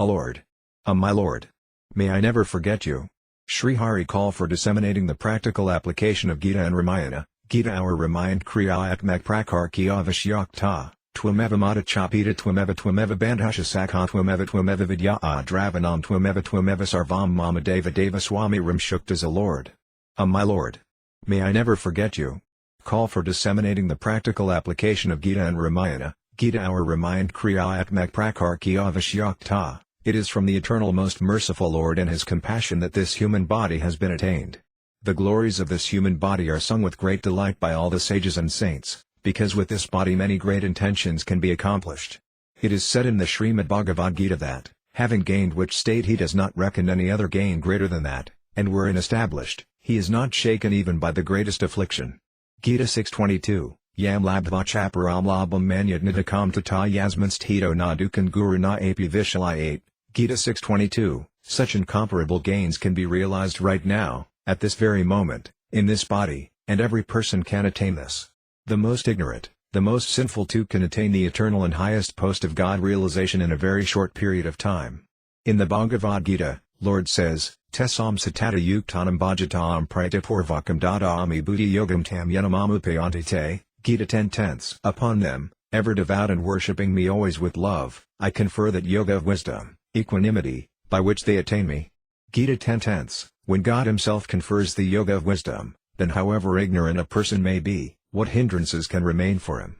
A Lord. My Lord. May I never forget you. Sri Hari call for disseminating the practical application of Gita and Ramayana. Gita our Ramayan Kriyaatmak Prakarkya Vishyakta, Twameva Mata Chapita Twameva Bandhasha Sakha Twameva Vidya Dravanam Twameva Sarvam Mama Deva Swami Ramsukhdasji Lord. My Lord. May I never forget you. Call for disseminating the practical application of Gita and Ramayana. Gita our Ramayan Kriyaatmak Prakarkya Vishyakta. It is from the eternal most merciful Lord and His compassion that this human body has been attained. The glories of this human body are sung with great delight by all the sages and saints, because with this body many great intentions can be accomplished. It is said in the Srimad Bhagavad Gita that, having gained which state he does not reckon any other gain greater than that, and wherein established, he is not shaken even by the greatest affliction. Gita 6:22. Yam labdva chaparam labam manyad nidakam tata yasmanstito na dukan guru na api vishalayate. Gita 6:22. Such incomparable gains can be realized right now, at this very moment, in this body, and every person can attain this. The most ignorant, the most sinful too can attain the eternal and highest post of God realization in a very short period of time. In the Bhagavad Gita, Lord says, Tesam satata yuktanam bhajatam pratipurvakam dadami buddhi yogam tam yanamamupayantite, Gita 10:10. Upon them, ever devout and worshipping me always with love, I confer that yoga of wisdom, equanimity, by which they attain me. Gita 10:10. When God Himself confers the yoga of wisdom, then however ignorant a person may be, what hindrances can remain for him?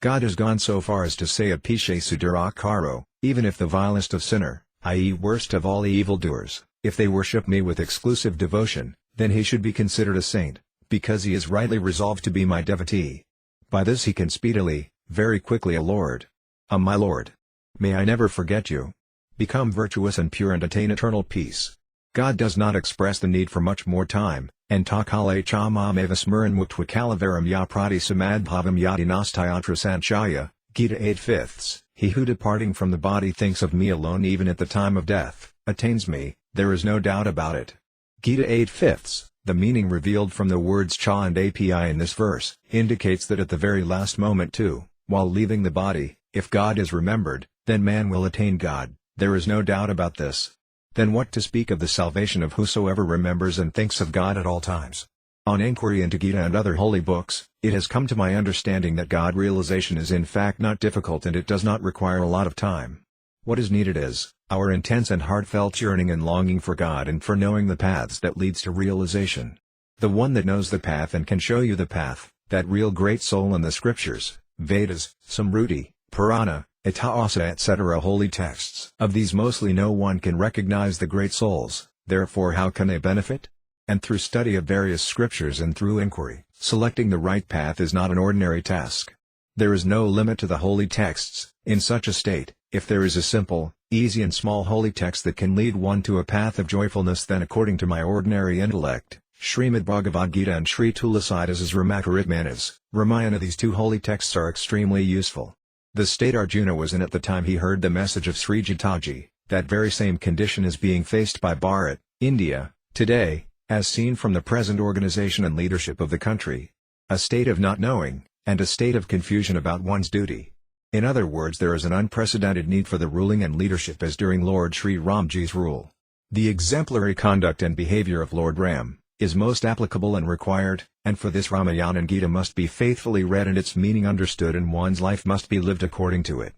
God has gone so far as to say Apishe Sudarakaro, even if the vilest of sinner, i.e. worst of all evildoers, if they worship me with exclusive devotion, then he should be considered a saint, because he is rightly resolved to be my devotee. By this he can speedily, very quickly a Lord. My Lord. May I never forget you. Become virtuous and pure and attain eternal peace. God does not express the need for much more time, and takale chamam evasmuran muktwakalaveram ya prati samadbhavam yadi nastayatra sanchaya, Gita 8/5. He who departing from the body thinks of me alone even at the time of death, attains me, there is no doubt about it. Gita 8/5. The meaning revealed from the words cha and api in this verse, indicates that at the very last moment too, while leaving the body, if God is remembered, then man will attain God, there is no doubt about this. Then what to speak of the salvation of whosoever remembers and thinks of God at all times? On inquiry into Gita and other holy books, it has come to my understanding that God realization is in fact not difficult and it does not require a lot of time. What is needed is, our intense and heartfelt yearning and longing for God and for knowing the paths that leads to realization. The one that knows the path and can show you the path, that real great soul in the scriptures, Vedas, Smruti, Purana, Itihasa etc. holy texts. Of these mostly no one can recognize the great souls, therefore how can they benefit? And through study of various scriptures and through inquiry, selecting the right path is not an ordinary task. There is no limit to the holy texts. In such a state, if there is a simple, easy and small holy text that can lead one to a path of joyfulness, then according to my ordinary intellect, Srimad Bhagavad Gita and Sri Tulasidas' Ramakaritmanas, Ramayana, these two holy texts are extremely useful. The state Arjuna was in at the time he heard the message of Sri Jitaji, that very same condition is being faced by Bharat, India, today, as seen from the present organization and leadership of the country. A state of not knowing, and a state of confusion about one's duty. In other words, there is an unprecedented need for the ruling and leadership as during Lord Sri Ramji's rule. The exemplary conduct and behavior of Lord Ram is most applicable and required, and for this Ramayana and Gita must be faithfully read and its meaning understood, and one's life must be lived according to it.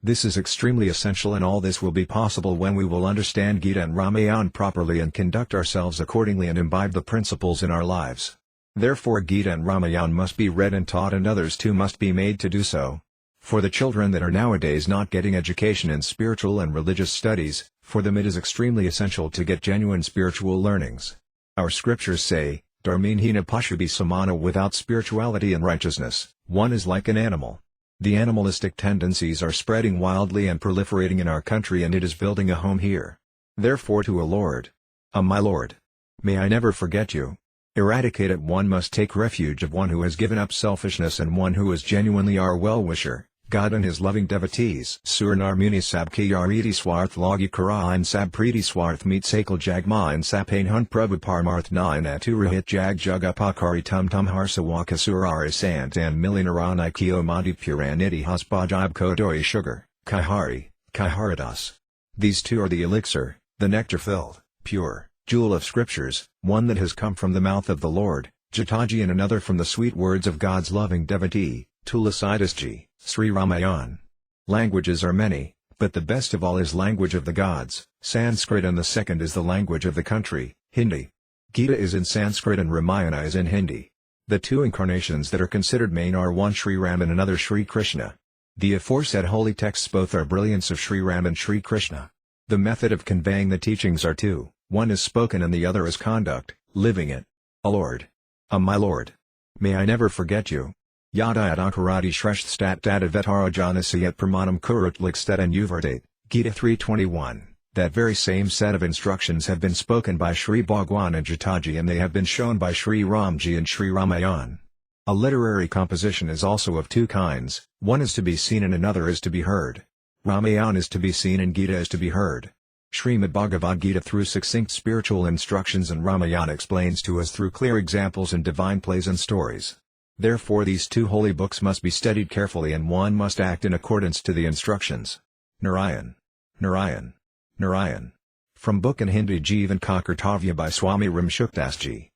This is extremely essential, and all this will be possible when we will understand Gita and Ramayana properly and conduct ourselves accordingly and imbibe the principles in our lives. Therefore Gita and Ramayana must be read and taught, and others too must be made to do so. For the children that are nowadays not getting education in spiritual and religious studies, for them it is extremely essential to get genuine spiritual learnings. Our scriptures say, Dharminhina Pashubi Samana, without spirituality and righteousness, one is like an animal. The animalistic tendencies are spreading wildly and proliferating in our country, and it is building a home here. Therefore to a Lord. My Lord. May I never forget you. Eradicate it. One must take refuge of one who has given up selfishness and one who is genuinely our well-wisher, God and His loving devotees. Suranarmuni sabki yariti swarth logi karain sab preeti swarth meet sakal jagmain sapain hun prabhu parmarth nain aturahit jag jugapakari tum tum harsawaka surari sant and millionarani kio madi puraniti hasbajab kodoi sugar, kaihari, kaiharidas. These two are the elixir, the nectar-filled, pure, jewel of scriptures, one that has come from the mouth of the Lord, Gitaji, and another from the sweet words of God's loving devotee, Tulsidasji, Sri Ramayan. Languages are many, but the best of all is language of the gods, Sanskrit, and the second is the language of the country, Hindi. Gita is in Sanskrit and Ramayana is in Hindi. The two incarnations that are considered main are one Sri Ram and another Sri Krishna. The aforesaid holy texts both are brilliance of Sri Ram and Sri Krishna. The method of conveying the teachings are two, one is spoken and the other is conduct, living it. O Lord. My Lord. May I never forget you. Yadayat ankarati shreshstat dadavetaro janasiyat pramanam kurut likstet and uvertate, Gita 3:21. That very same set of instructions have been spoken by Sri Bhagwan and Gitaji, and they have been shown by Sri Ramji and Sri Ramayan. A literary composition is also of two kinds, one is to be seen and another is to be heard. Ramayan is to be seen and Gita is to be heard. Srimad Bhagavad Gita through succinct spiritual instructions and Ramayan explains to us through clear examples and divine plays and stories. Therefore these two holy books must be studied carefully and one must act in accordance to the instructions. Narayan. Narayan. Narayan. From book in Hindi Jeevan ka Kartavya by Swami Ramsukhdasji.